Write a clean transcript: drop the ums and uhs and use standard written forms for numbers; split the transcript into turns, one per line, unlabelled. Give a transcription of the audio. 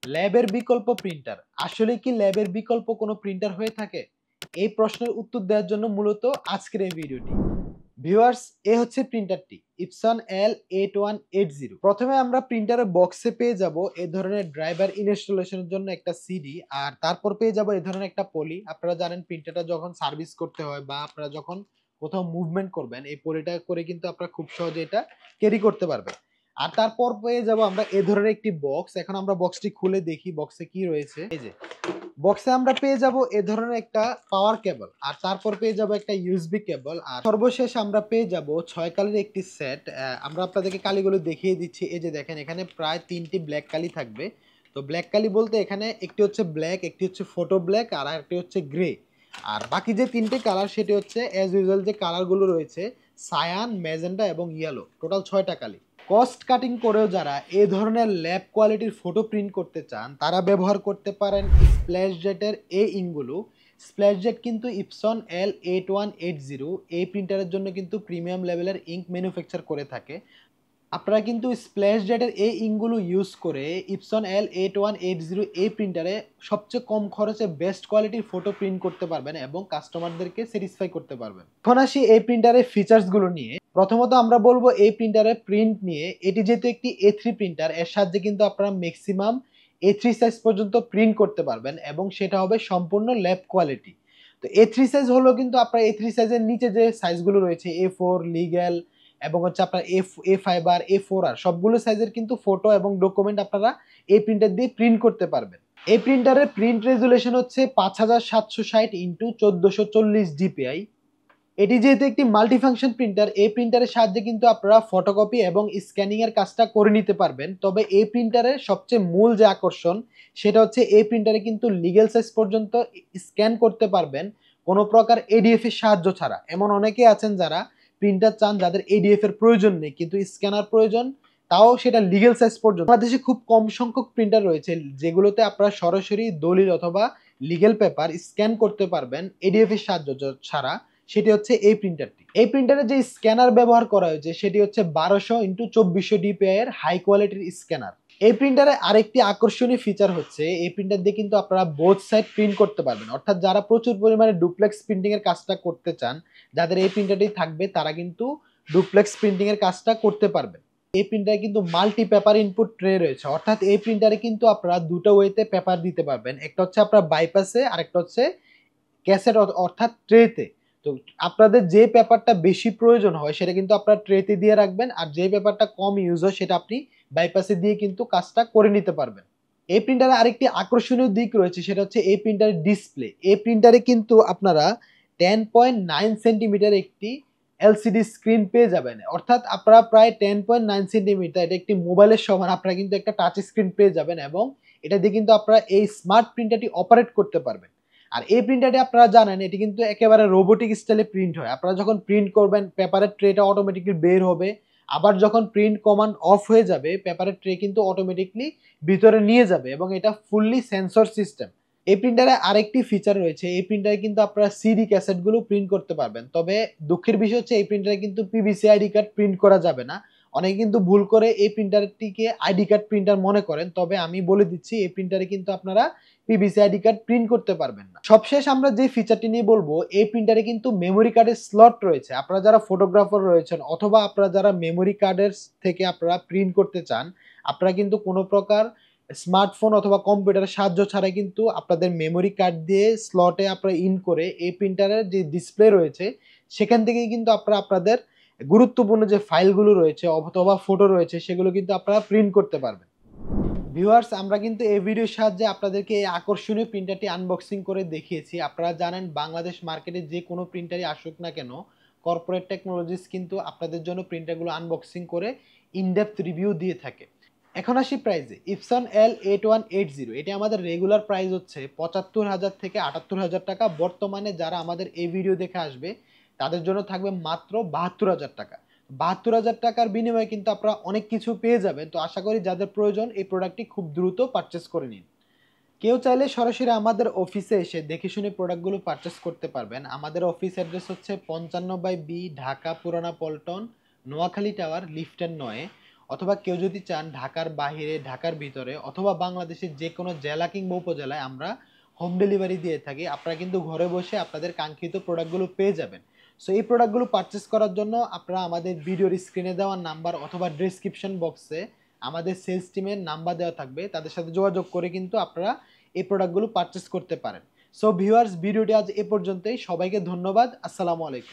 ল্যাবের বিকল্প প্রিন্টার আসলে কি ল্যাবের বিকল্প কোনো প্রিন্টার হয়ে থাকে? এই প্রশ্নের উত্তর দেওয়ার জন্য মূলত আজকের এই ভিডিওটি। ভিউয়ার্স, এ হচ্ছে প্রিন্টারটি ইপসন L8180। প্রথমে আমরা প্রিন্টারের বক্সে পেয়ে যাব এই ধরনের ড্রাইভার ইনস্টলেশনের জন্য একটা সিডি, আর তারপর পেয়ে যাব এই ধরনের একটা পলি। আপনারা জানেন প্রিন্টারটা যখন সার্ভিস করতে হয় বা আপনারা যখন কোথাও মুভমেন্ট করবেন, এই পলিটা করে কিন্তু আপনারা খুব সহজে এটা ক্যারি করতে পারবেন। আর তারপর পেয়ে যাব আমরা এ ধরনের একটি বক্স। এখন আমরা বক্সটি খুলে দেখি বক্সে কি রয়েছে। এই যে বক্সে আমরা পেয়ে যাব এ ধরনের একটা পাওয়ার কেবল, আর তারপর পেয়ে যাব একটা ইউএসবি কেবল, আর সর্বশেষ আমরা পেয়ে যাব 6 কালির একটি সেট। আমরা আপনাদেরকে কালিগুলো দেখিয়ে দিচ্ছি। এই যে দেখেন, এখানে প্রায় 3টি ব্ল্যাক কালি থাকবে। তো ব্ল্যাক কালি বলতে এখানে একটি হচ্ছে ব্ল্যাক, একটি হচ্ছে ফটো ব্ল্যাক, আর একটি হচ্ছে গ্রে। আর বাকি যে 3টে কালার সেটি হচ্ছে অ্যাজ ইউজুয়াল যে কালারগুলো রয়েছে, সায়ান, ম্যাজেন্টা এবং ইয়েলো। টোটাল 6টা কালি। কস্ট কাটিং করেও যারা এই ধরনের ল্যাব কোয়ালিটির ফটো প্রিন্ট করতে চান তারা ব্যবহার করতে পারেন স্প্ল্যাশজেটের এই ইঙ্কগুলো। স্প্ল্যাশজেট কিন্তু ইপসন L8180 এই প্রিন্টারের জন্য কিন্তু প্রিমিয়াম লেভেলের ইঙ্ক ম্যানুফ্যাকচার করে থাকে। আপনারা কিন্তু স্প্ল্যাশজেটের এই ইঙ্কগুলো ইউজ করে ইপসন L8180 এই প্রিন্টারে সবচেয়ে কম খরচে বেস্ট কোয়ালিটির ফটো প্রিন্ট করতে পারবেন এবং কাস্টমারদেরকে স্যাটিসফাই করতে পারবেন। এখন আসি এই প্রিন্টারের ফিচার্সগুলো নিয়ে। প্রথমত আমরা বলবো এই প্রিন্টারের প্রিন্ট নিয়ে। এটি যেহেতু একটি A3 প্রিন্টার, এর সাহায্যে কিন্তু আপনারা ম্যাক্সিমাম A3 সাইজ পর্যন্ত প্রিন্ট করতে পারবেন এবং সেটা হবে সম্পূর্ণ ল্যাব কোয়ালিটি। তো A3 সাইজ হলো কিন্তু আপনার A3 সাইজের নিচে যে সাইজগুলো রয়েছে A4, লিগ্যাল এবং হচ্ছে আপনার এ ফাইবার, A4R সবগুলো সাইজের কিন্তু ফটো এবং ডকুমেন্ট আপনারা এই প্রিন্টার দিয়ে প্রিন্ট করতে পারবেন। এই প্রিন্টারের প্রিন্ট রেজুলেশন হচ্ছে 5760 ইন্টু 1440 ডিপিআই। এটি যেহেতু একটি মাল্টিফাংশন প্রিন্টার, এই প্রিন্টারের সাহায্যে কিন্তু আপনারা ফটোকপি এবং স্ক্যানিং এর কাজটা করে নিতে পারবেন। তবে এই প্রিন্টারের সবচেয়ে মূল যে আকর্ষণ সেটা হচ্ছে এই প্রিন্টারে কিন্তু লিগ্যাল সাইজ পর্যন্ত স্ক্যান করতে পারবেন কোনো প্রকার এডিএফ এর সাহায্য ছাড়া। এমন অনেকেই আছেন যারা প্রিন্টার চান যাদের এডিএফ এর প্রয়োজন নেই কিন্তু স্ক্যানার প্রয়োজন, তাও সেটা লিগ্যাল সাইজ পর্যন্ত। বাংলাদেশে খুব কম সংখ্যক প্রিন্টার রয়েছে যেগুলোতে আপনারা সরাসরি দলিল অথবা লিগ্যাল পেপার স্ক্যান করতে পারবেন এডিএফ এর সাহায্য ছাড়া। সেটি হচ্ছে এই প্রিন্টারটি। এই প্রিন্টারে যে স্ক্যানার ব্যবহার করা হয়েছে সেটি হচ্ছে 1200 ইন্টু 2400 ডিপিআই এর হাই কোয়ালিটির স্ক্যানার। এই প্রিন্টারে আরেকটি আকর্ষণীয় ফিচার হচ্ছে এই প্রিন্টার দিয়ে কিন্তু আপনারা বোথ সাইড প্রিন্ট করতে পারবেন। অর্থাৎ যারা প্রচুর পরিমাণে ডুপ্লেক্স প্রিন্টিং এর কাজটা করতে চান, যাদের এই প্রিন্টারটি থাকবে তারা কিন্তু ডুপ্লেক্স প্রিন্টিং এর কাজটা করতে পারবেন। এই প্রিন্টারে কিন্তু মাল্টি পেপার ইনপুট ট্রে রয়েছে, অর্থাৎ এই প্রিন্টারে কিন্তু আপনারা দুটো ওয়েতে পেপার দিতে পারবেন। একটা হচ্ছে আপনার বাইপাসে আর একটা হচ্ছে ক্যাসেট অর্থাৎ ট্রেতে। তো আপনাদের যে পেপারটা বেশি প্রয়োজন হয় সেটা কিন্তু আপনারা ট্রেতে দিয়ে রাখবেন, আর যে পেপারটা কম ইউজ হয় সেটা আপনি বাইপাসে দিয়ে কিন্তু কাজটা করে নিতে পারবেন। এই প্রিন্টারে আরেকটি আকর্ষণীয় দিক রয়েছে সেটা হচ্ছে এই প্রিন্টারের ডিসপ্লে। এই প্রিন্টারে কিন্তু আপনারা 10.9 সেন্টিমিটার একটি এলসিডি স্ক্রিন পেয়ে যাবেন, অর্থাৎ আপনারা প্রায় 10.9 সেন্টিমিটার, এটা একটি মোবাইলের সমান, আপনারা কিন্তু একটা টাচ স্ক্রিন পেয়ে যাবেন এবং এটা দিয়ে কিন্তু আপনারা এই স্মার্ট প্রিন্টারটি অপারেট করতে পারবেন। আর এই প্রিন্টারটি আপনারা জানেন এটি কিন্তু একেবারে রোবোটিক স্টাইলে প্রিন্ট হয়। আপনারা যখন প্রিন্ট করবেন পেপারের ট্রেটা অটোমেটিকলি বের হবে, আবার যখন প্রিন্ট কমান্ড অফ হয়ে যাবে পেপারের ট্রে কিন্তু অটোমেটিকলি ভিতরে নিয়ে যাবে এবং এটা ফুললি সেন্সর সিস্টেম। এই প্রিন্টারে আরেকটি ফিচার রয়েছে, এই প্রিন্টারে কিন্তু আপনারা সিডি ক্যাসেটগুলো প্রিন্ট করতে পারবেন। তবে দুঃখের বিষয় হচ্ছে এই প্রিন্টারে কিন্তু পিভিসি আইডি কার্ড প্রিন্ট করা যাবে না। অনেকে কিন্তু ভুল করে এই প্রিন্টারটিকে আইডি কার্ড প্রিন্টার মনে করেন, তবে আমি বলে দিচ্ছি এই প্রিন্টারে কিন্তু আপনারা পিভিসি আইডি কার্ড প্রিন্ট করতে পারবেন না। সবশেষ আমরা যে ফিচারটি নিয়ে বলবো, এই প্রিন্টারে কিন্তু মেমোরি কার্ডের স্লট রয়েছে। আপনারা যারা ফটোগ্রাফার রয়েছেন অথবা আপনারা যারা মেমোরি কার্ডের থেকে আপনারা প্রিন্ট করতে চান, আপনারা কিন্তু কোনো প্রকার স্মার্টফোন অথবা কম্পিউটারের সাহায্য ছাড়াই কিন্তু আপনাদের মেমোরি কার্ড দিয়ে স্লটে আপনারা ইন করে এই প্রিন্টারের যে ডিসপ্লে রয়েছে সেখান থেকেই কিন্তু আপনারা আপনাদের গুরুত্বপূর্ণ যে ফাইলগুলো রয়েছে অথবা ফটো রয়েছে সেগুলো কিন্তু আপনারা প্রিন্ট করতে পারবেন। ভিউয়ার্স, আমরা কিন্তু এই ভিডিওর সাহায্যে আপনাদেরকে এই আকর্ষণীয় প্রিন্টারটি আনবক্সিং করে দেখিয়েছি। আপনারা জানেন বাংলাদেশ মার্কেটে যে কোনো প্রিন্টারই আসুক না কেন, কর্পোরেট টেকনোলজিস কিন্তু আপনাদের জন্য প্রিন্টারগুলো আনবক্সিং করে ইনডেপথ রিভিউ দিয়ে থাকে। এখন আসি প্রাইসে। ইপসন L8180 এটি আমাদের রেগুলার প্রাইস হচ্ছে ৭৫,০০০ থেকে ৭৮,০০০ টাকা। বর্তমানে যারা আমাদের এই ভিডিও দেখে আসবে তাদের জন্য থাকবে মাত্র ৭২,০০০ টাকা। ৭২,০০০ টাকার বিনিময়ে কিন্তু আপনারা অনেক কিছু পেয়ে যাবেন। তো আশা করি যাদের প্রয়োজন এই প্রোডাক্টটি খুব দ্রুত পারচেস করে নিন। কেউ চাইলে সরাসরি আমাদের অফিসে এসে দেখে শুনে প্রোডাক্টগুলো পারচেস করতে পারবেন। আমাদের অফিস অ্যাড্রেস হচ্ছে 55/B, ঢাকা পুরানা পল্টন, নোয়াখালী টাওয়ার, লিফটের 9। অথবা কেউ যদি চান ঢাকার বাহিরে, ঢাকার ভিতরে অথবা বাংলাদেশের যে কোনো জেলা কিংবা উপজেলায় আমরা হোম ডেলিভারি দিয়ে থাকি। আপনারা কিন্তু ঘরে বসে আপনাদের কাঙ্ক্ষিত প্রোডাক্টগুলো পেয়ে যাবেন। সো এই প্রোডাক্টগুলো পারচেজ করার জন্য আপনারা আমাদের ভিডিওর স্ক্রিনে দেওয়া নাম্বার অথবা ডেসক্রিপশন বক্সে আমাদের সেলস টিমের নাম্বার দেওয়া থাকবে। তাদের সাথে যোগাযোগ করে কিন্তু আপনারা এই প্রোডাক্টগুলো পারচেজ করতে পারেন। সো ভিউয়ার্স, ভিডিওটি আজ এ পর্যন্তই। সবাইকে ধন্যবাদ। আসসালামু আলাইকুম।